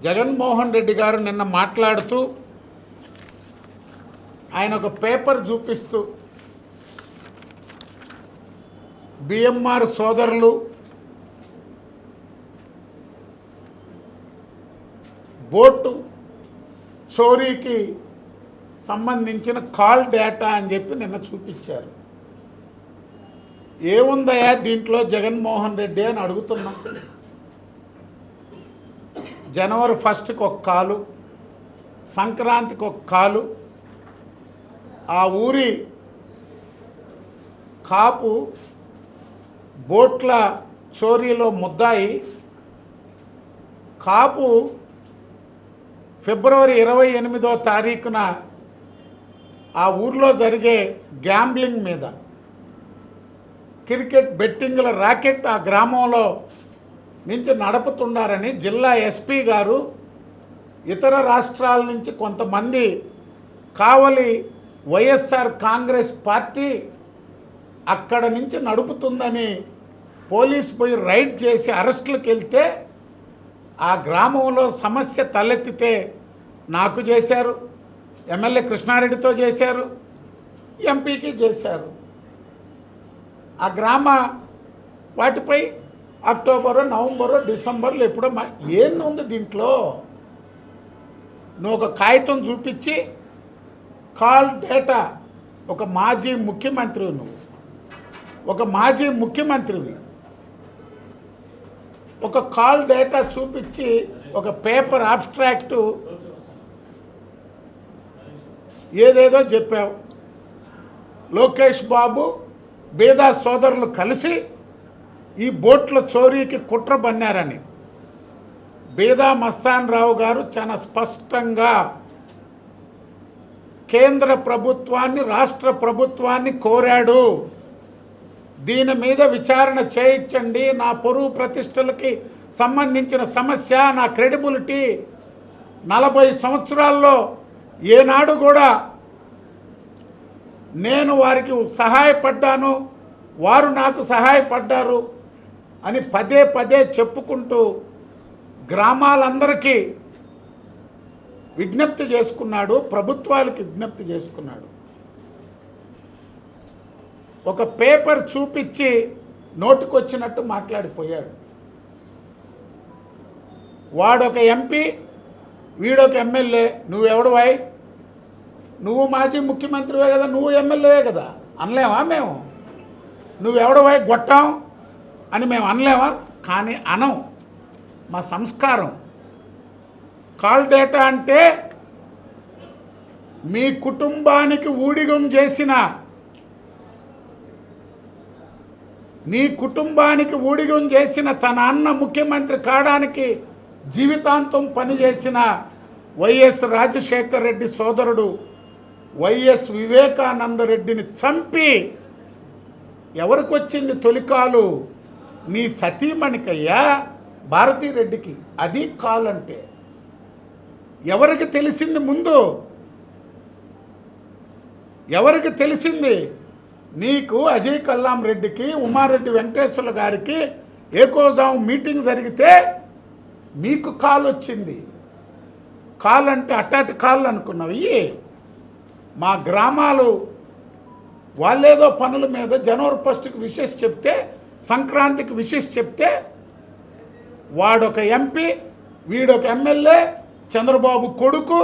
జగన్మోహన్ రెడ్డి గారు నిన్న మాట్లాడుతూ ఆయన ఒక పేపర్ చూపిస్తూ బిఎంఆర్ సోదరులు బోటు చోరీకి సంబంధించిన కాల్ డేటా అని చెప్పి నిన్న చూపించారు. ఏముందయా దీంట్లో జగన్మోహన్ రెడ్డి అని అడుగుతున్నాం. జనవరి 1కి ఒక కాలు, సంక్రాంతికి ఒక కాలు, ఆ ఊరి కాపు బోట్ల చోరీలో ముద్దాయి కాపు ఫిబ్రవరి 28వ తారీఖున ఆ ఊర్లో జరిగే గ్యాంబ్లింగ్ మీద క్రికెట్ బెట్టింగ్ల రాకెట్ ఆ గ్రామంలో నుంచి నడుపుతున్నారని జిల్లా ఎస్పీ గారు ఇతర రాష్ట్రాల నుంచి కొంతమంది కావలి వైఎస్ఆర్ కాంగ్రెస్ పార్టీ అక్కడ నుంచి నడుపుతుందని పోలీసు పోయి రైడ్ చేసి అరెస్టులకు వెళ్తే ఆ గ్రామంలో సమస్య తలెత్తితే నాకు చేశారు, ఎమ్మెల్యే కృష్ణారెడ్డితో చేశారు, ఎంపీకి చేశారు. ఆ గ్రామ వాటిపై అక్టోబరో నవంబరో డిసెంబర్లో ఎప్పుడో ఏంది దీంట్లో? నువ్వు ఒక కాగితం చూపించి కాల్ డేటా, ఒక మాజీ ముఖ్యమంత్రివి, నువ్వు ఒక మాజీ ముఖ్యమంత్రివి, ఒక కాల్ డేటా చూపించి ఒక పేపర్ అబ్స్ట్రాక్టు ఏదేదో చెప్పావు. లోకేష్ బాబు బేదా సోదరులు కలిసి ఈ బోట్ల చోరీకి కుట్ర బన్నారని బేదా మస్తాన్ రావు గారు చాలా స్పష్టంగా కేంద్ర ప్రభుత్వాన్ని, రాష్ట్ర ప్రభుత్వాన్ని కోరాడు. దీని మీద విచారణ చేయించండి, నా పరువు ప్రతిష్టలకి సంబంధించిన సమస్య, నా క్రెడిబిలిటీ 40 సంవత్సరాల్లో ఏనాడు కూడా నేను వారికి సహాయపడ్డాను, వారు నాకు సహాయపడ్డారు అని పదే పదే చెప్పుకుంటూ గ్రామాలందరికీ విజ్ఞప్తి చేసుకున్నాడు, ప్రభుత్వాలకు విజ్ఞప్తి చేసుకున్నాడు. ఒక పేపర్ చూపించి నోటుకొచ్చినట్టు మాట్లాడిపోయాడు. వాడొక ఎంపీ, వీడొక ఎమ్మెల్యే. నువ్వెవడవాయ్? నువ్వు మాజీ ముఖ్యమంత్రివే కదా, నువ్వు ఎమ్మెల్యేవే కదా, అనలేమా మేము? నువ్వెవడవాయ్ గొట్టాం అని మేము అనలేమా? కానీ అనం, మా సంస్కారం. కాల్ డేటా అంటే మీ కుటుంబానికి ఊడిగం చేసిన, నీ కుటుంబానికి ఊడిగం చేసిన, తన అన్న ముఖ్యమంత్రి కావడానికి జీవితాంతం పనిచేసిన వైఎస్ రాజశేఖర్ రెడ్డి సోదరుడు వైఎస్ వివేకానంద రెడ్డిని చంపి ఎవరికి వచ్చింది తొలికాలు? నీ సతీమణికయ్యా, భారతీరెడ్డికి. అది కాల్ అంటే ఎవరికి తెలిసింది? ముందు ఎవరికి తెలిసింది? నీకు అజయ్ కల్లాం రెడ్డికి, ఉమారెడ్డి వెంకటేశ్వర్ల గారికి ఏకోజాం మీటింగ్ జరిగితే మీకు కాల్ వచ్చింది. కాల్ అంటే అట్టాటి కాల్ అనుకున్నావు. మా గ్రామాలు వాళ్ళేదో పనుల మీద జనవరి 1కి విషెస్ చెప్తే, సంక్రాంతికి విషెస్ చెప్తే వాడొక ఎంపీ, వీడొక ఎమ్మెల్యే, చంద్రబాబు కొడుకు.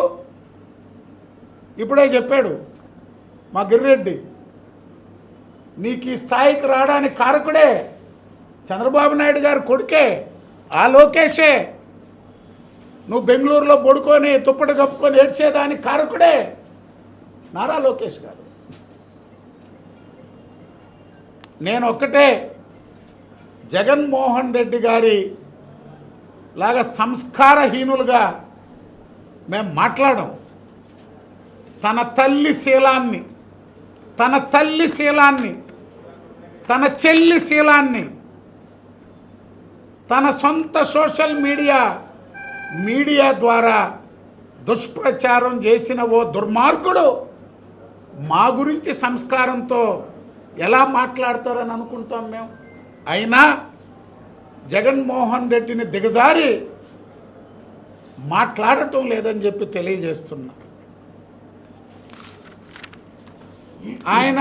ఇప్పుడే చెప్పాడు మా గిరిరెడ్డి, నీకు ఈ స్థాయికి రావడానికి కారకుడే చంద్రబాబు నాయుడు గారు కొడుకే, ఆ లోకేషే. నువ్వు బెంగళూరులో పడుకొని తుప్పటి కప్పుకొని ఏడ్చేదానికి కారకుడే నారా లోకేష్ గారు. నేను ఒక్కటే, జగన్మోహన్ రెడ్డి గారి లాగా సంస్కారహీనులుగా మేము మాట్లాడం. తన తల్లి శీలాన్ని, తన తల్లి శీలాన్ని, తన చెల్లి శీలాన్ని, తన సొంత సోషల్ మీడియా ద్వారా దుష్ప్రచారం చేసిన ఓ దుర్మార్గుడు మా గురించి సంస్కారంతో ఎలా మాట్లాడతారని అనుకుంటాం మేము. అయినా జగన్మోహన్ రెడ్డిని దిగజారి మాట్లాడటం లేదని చెప్పి తెలియజేస్తున్నా. ఆయన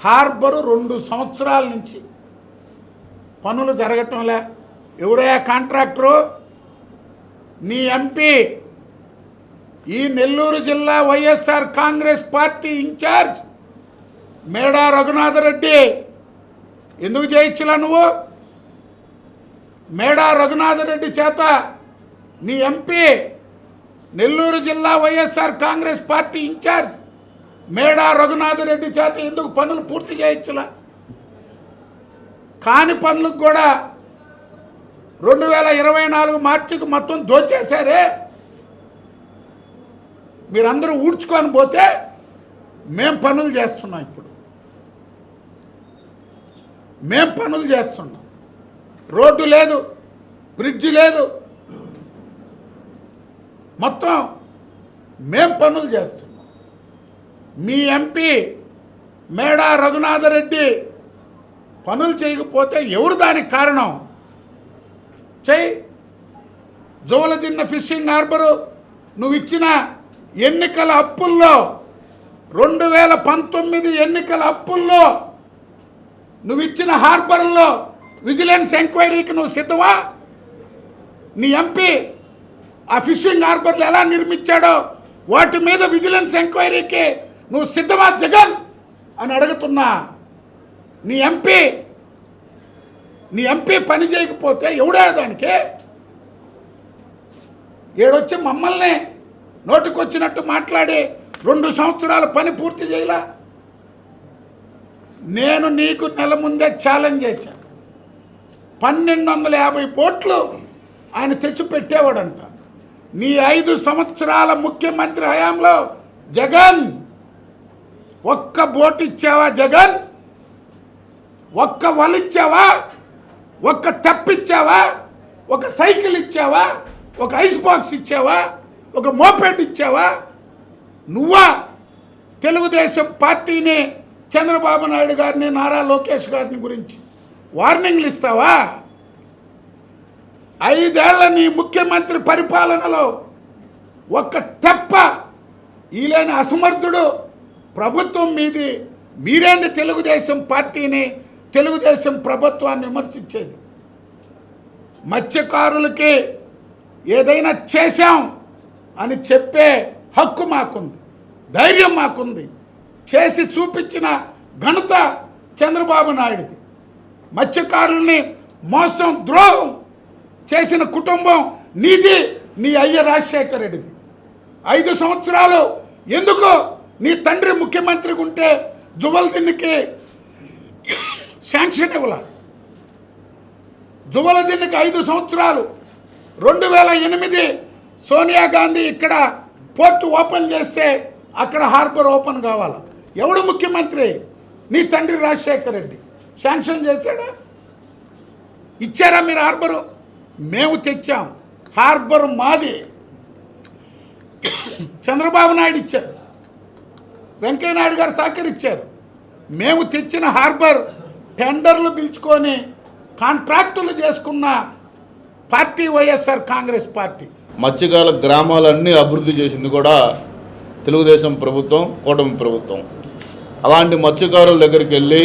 హార్బరు 2 సంవత్సరాల నుంచి పనులు జరగటంలే. ఎవరయ్యా కాంట్రాక్టరు? నీ ఎంపీ, ఈ నెల్లూరు జిల్లా వైఎస్ఆర్ కాంగ్రెస్ పార్టీ ఇన్ఛార్జ్ మేడా రఘునాథరెడ్డి. ఎందుకు చేయించలా నువ్వు? మేడా రఘునాథరెడ్డి చేత నీ ఎంపీ, నెల్లూరు జిల్లా వైఎస్ఆర్ కాంగ్రెస్ పార్టీ ఇన్ఛార్జ్ మేడా రఘునాథరెడ్డి చేత ఎందుకు పనులు పూర్తి చేయించలా? కాని పనులకు కూడా 2024 మార్చికి మొత్తం దోచేశారే. మీరందరూ ఊడ్చుకొని పోతే మేం పనులు చేస్తున్నాం. ఇప్పుడు మేం పనులు చేస్తున్నాం. రోడ్డు లేదు, బ్రిడ్జి లేదు, మొత్తం మేం పనులు చేస్తున్నాం. మీ ఎంపీ మేడా రఘునాథరెడ్డి పనులు చేయకపోతే ఎవరు దానికి కారణం? చెయ్యి. జోలదిన్న ఫిషింగ్ హార్బరు నువ్వు ఇచ్చిన ఎన్నికల అప్పుల్లో, 2019 ఎన్నికల అప్పుల్లో నువ్వు ఇచ్చిన హార్బర్లో విజిలెన్స్ ఎంక్వైరీకి నువ్వు సిద్ధమా? నీ ఎంపీ ఆ ఫిషింగ్ హార్బర్లు ఎలా నిర్మించాడో వాటి మీద విజిలెన్స్ ఎంక్వైరీకి నువ్వు సిద్ధమా జగన్ అని అడుగుతున్నా. నీ ఎంపీ పని చేయకపోతే ఎవడే దానికి? ఏడొచ్చి మమ్మల్ని నోటికొచ్చినట్టు మాట్లాడి 2 సంవత్సరాల పని పూర్తి చేయలా. నేను నీకు నెల ముందే ఛాలెంజ్ చేశాను. 1250 కోట్లు ఆయన తెచ్చిపెట్టేవాడంట. నీ 5 సంవత్సరాల ముఖ్యమంత్రి హయాంలో జగన్ ఒక్క బోట్ ఇచ్చావా? జగన్ ఒక్క వలిచ్చావా? ఒక్క తెప్పిచ్చావా? ఒక సైకిల్ ఇచ్చావా? ఒక ఐస్ బాక్స్ ఇచ్చావా? ఒక మోపెడ్ ఇచ్చావా? నువ్వా తెలుగుదేశం పార్టీని, చంద్రబాబు నాయుడు గారిని, నారా లోకేష్ గారిని గురించి వార్నింగ్లు ఇస్తావా? 5 ఏళ్ల నీ ముఖ్యమంత్రి పరిపాలనలో ఒక్క తెప్ప ఈలేని అసమర్థుడు ప్రభుత్వం మీది. మీరేంటి తెలుగుదేశం పార్టీని, తెలుగుదేశం ప్రభుత్వాన్ని విమర్శించేది? మత్స్యకారులకి ఏదైనా చేశాం అని చెప్పే హక్కు మాకుంది, ధైర్యం మాకుంది. చేసి చూపించిన ఘనత చంద్రబాబు నాయుడిది. మత్స్యకారుల్ని మోసం, ద్రోహం చేసిన కుటుంబం నీది, నీ అయ్య రాజశేఖర రెడ్డిది. 5 సంవత్సరాలు ఎందుకు నీ తండ్రి ముఖ్యమంత్రిగా ఉంటే జువల్దిన్నికి శాంక్షన్ ఇవ్వాల? జువల్దిన్నికి 5 సంవత్సరాలు. 2008 సోనియా గాంధీ ఇక్కడ పోర్టు ఓపెన్ చేస్తే అక్కడ హార్బర్ ఓపెన్ కావాలి. ఎవడు ముఖ్యమంత్రి? నీ తండ్రి రాజశేఖర రెడ్డి శాంక్షన్ చేశాడా? ఇచ్చారా మీరు హార్బరు? మేము తెచ్చాం. హార్బర్ మాది. చంద్రబాబు నాయుడు ఇచ్చారు, వెంకయ్యనాయుడు గారు సహకరించారు. మేము తెచ్చిన హార్బర్ టెండర్లు పిలుచుకొని కాంట్రాక్టులు చేసుకున్న పార్టీ వైఎస్ఆర్ కాంగ్రెస్ పార్టీ. మత్స్యకార గ్రామాలన్నీ అభివృద్ధి చేసింది కూడా తెలుగుదేశం ప్రభుత్వం, కూటమి ప్రభుత్వం. అలాంటి మత్స్యకారుల దగ్గరికి వెళ్ళి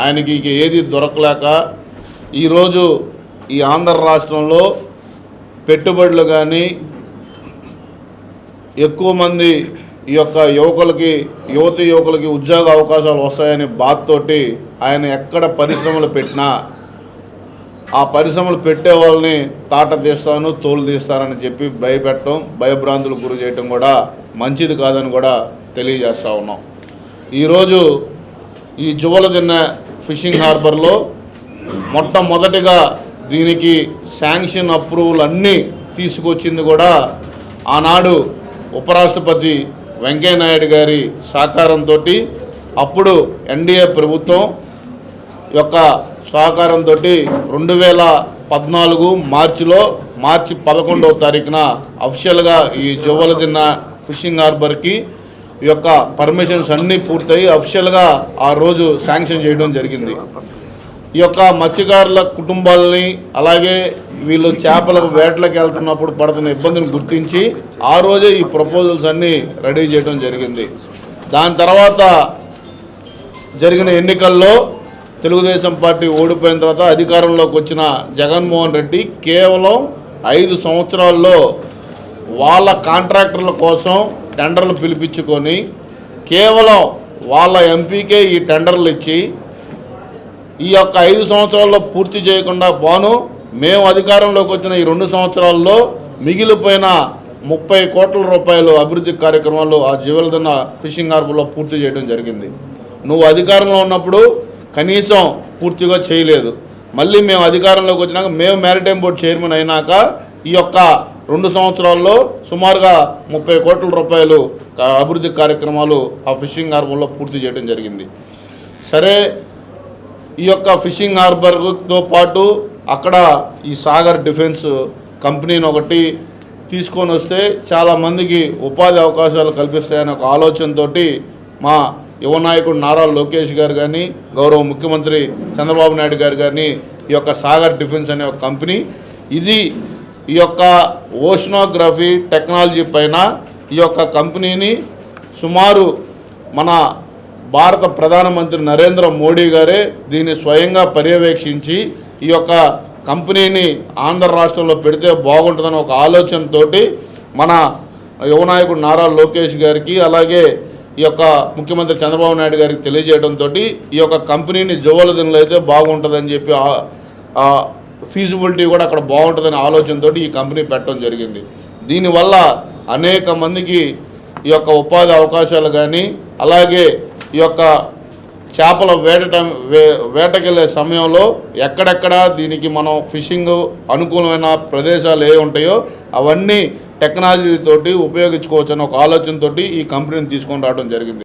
ఆయనకి ఏది దొరకలేక ఈరోజు ఈ ఆంధ్ర రాష్ట్రంలో పెట్టుబడులు కానీ ఎక్కువ మంది ఈ యొక్క యువకులకి ఉద్యోగ అవకాశాలు వస్తాయని బాధతోటి ఆయన ఎక్కడ పరిశ్రమలు పెట్టినా ఆ పరిశ్రమలు పెట్టే వాళ్ళని తాట తీస్తాను, తోలు తీస్తానని చెప్పి భయపెట్టడం, భయభ్రాంతులకు గురి చేయటం కూడా మంచిది కాదని కూడా తెలియజేస్తూ ఉన్నాం. ఈరోజు ఈ జువలదిన్న ఫిషింగ్ హార్బర్లో మొట్టమొదటిగా దీనికి శాంక్షన్ అప్రూవల్ అన్నీ తీసుకొచ్చింది కూడా ఆనాడు ఉపరాష్ట్రపతి వెంకయ్యనాయుడు గారి సహకారంతో, అప్పుడు ఎన్డీఏ ప్రభుత్వం యొక్క సహకారంతో 2014 మార్చి 11వ తారీఖున అఫిషియల్గా ఈ జువలదిన్న ఫిషింగ్ హార్బర్కి ఈ యొక్క పర్మిషన్స్ అన్నీ పూర్తయి అఫిషియల్గా ఆ రోజు శాంక్షన్ చేయడం జరిగింది. ఈ యొక్క మత్స్యకారుల కుటుంబాలని అలాగే వీళ్ళు చేపలకు వేటలకు వెళ్తున్నప్పుడు పడుతున్న ఇబ్బందిని గుర్తించి ఆ రోజే ఈ ప్రపోజల్స్ అన్నీ రెడీ చేయడం జరిగింది. దాని తర్వాత జరిగిన ఎన్నికల్లో తెలుగుదేశం పార్టీ ఓడిపోయిన తర్వాత అధికారంలోకి వచ్చిన జగన్మోహన్ రెడ్డి కేవలం 5 సంవత్సరాల్లో వాళ్ళ కాంట్రాక్టర్ల కోసం టెండర్లు పిలిపించుకొని కేవలం వాళ్ళ ఎంపీకే ఈ టెండర్లు ఇచ్చి ఈ యొక్క 5 సంవత్సరాల్లో పూర్తి చేయకుండా పోను మేము అధికారంలోకి వచ్చిన ఈ 2 సంవత్సరాల్లో మిగిలిపోయిన 30 కోట్ల రూపాయలు అభివృద్ధి కార్యక్రమాలు ఆ జివెల్దన్న ఫిషింగ్ హార్బర్లో పూర్తి చేయడం జరిగింది. నువ్వు అధికారంలో ఉన్నప్పుడు కనీసం పూర్తిగా చేయలేదు. మళ్ళీ మేము అధికారంలోకి వచ్చినాక మేము మ్యారిటైమ్ బోర్డు చైర్మన్ అయినాక ఈ యొక్క 2 సంవత్సరాల్లో సుమారుగా 30 కోట్ల రూపాయలు అభివృద్ధి కార్యక్రమాలు ఆ ఫిషింగ్ హార్బర్లో పూర్తి చేయడం జరిగింది. సరే, ఈ యొక్క ఫిషింగ్ హార్బర్తో పాటు అక్కడ ఈ సాగర్ డిఫెన్స్ కంపెనీని ఒకటి తీసుకొని వస్తే చాలామందికి ఉపాధి అవకాశాలు కల్పిస్తాయనే ఒక ఆలోచనతో మా యువ నాయకుడు నారా లోకేష్ గారు కానీ గౌరవ ముఖ్యమంత్రి చంద్రబాబు నాయుడు గారు కానీ ఈ యొక్క సాగర్ డిఫెన్స్ అనే ఒక కంపెనీ ఇది ఈ యొక్క ఓషనోగ్రఫీ టెక్నాలజీ పైన ఈ యొక్క కంపెనీని సుమారు మన భారత ప్రధానమంత్రి నరేంద్ర మోడీ గారే దీన్ని స్వయంగా పర్యవేక్షించి ఈ యొక్క కంపెనీని ఆంధ్ర రాష్ట్రంలో పెడితే బాగుంటుందని ఒక ఆలోచనతోటి మన యువ నాయకుడు నారా లోకేష్ గారికి అలాగే ఈ యొక్క ముఖ్యమంత్రి చంద్రబాబు నాయుడు గారికి తెలియజేయడంతో ఈ యొక్క కంపెనీని జువలదిన్లో అయితే బాగుంటుందని చెప్పి ఫీజిబిలిటీ కూడా అక్కడ బాగుంటుందనే ఆలోచనతో ఈ కంపెనీ పెట్టడం జరిగింది. దీనివల్ల అనేక మందికి ఈ యొక్క ఉపాధి అవకాశాలు కానీ అలాగే ఈ యొక్క చేపల వేటకెళ్ళే సమయంలో ఎక్కడెక్కడ దీనికి మనం ఫిషింగ్ అనుకూలమైన ప్రదేశాలు ఏ ఉంటాయో అవన్నీ టెక్నాలజీతోటి ఉపయోగించుకోవచ్చు అనే ఒక ఆలోచనతోటి ఈ కంపెనీని తీసుకొని రావడం జరిగింది.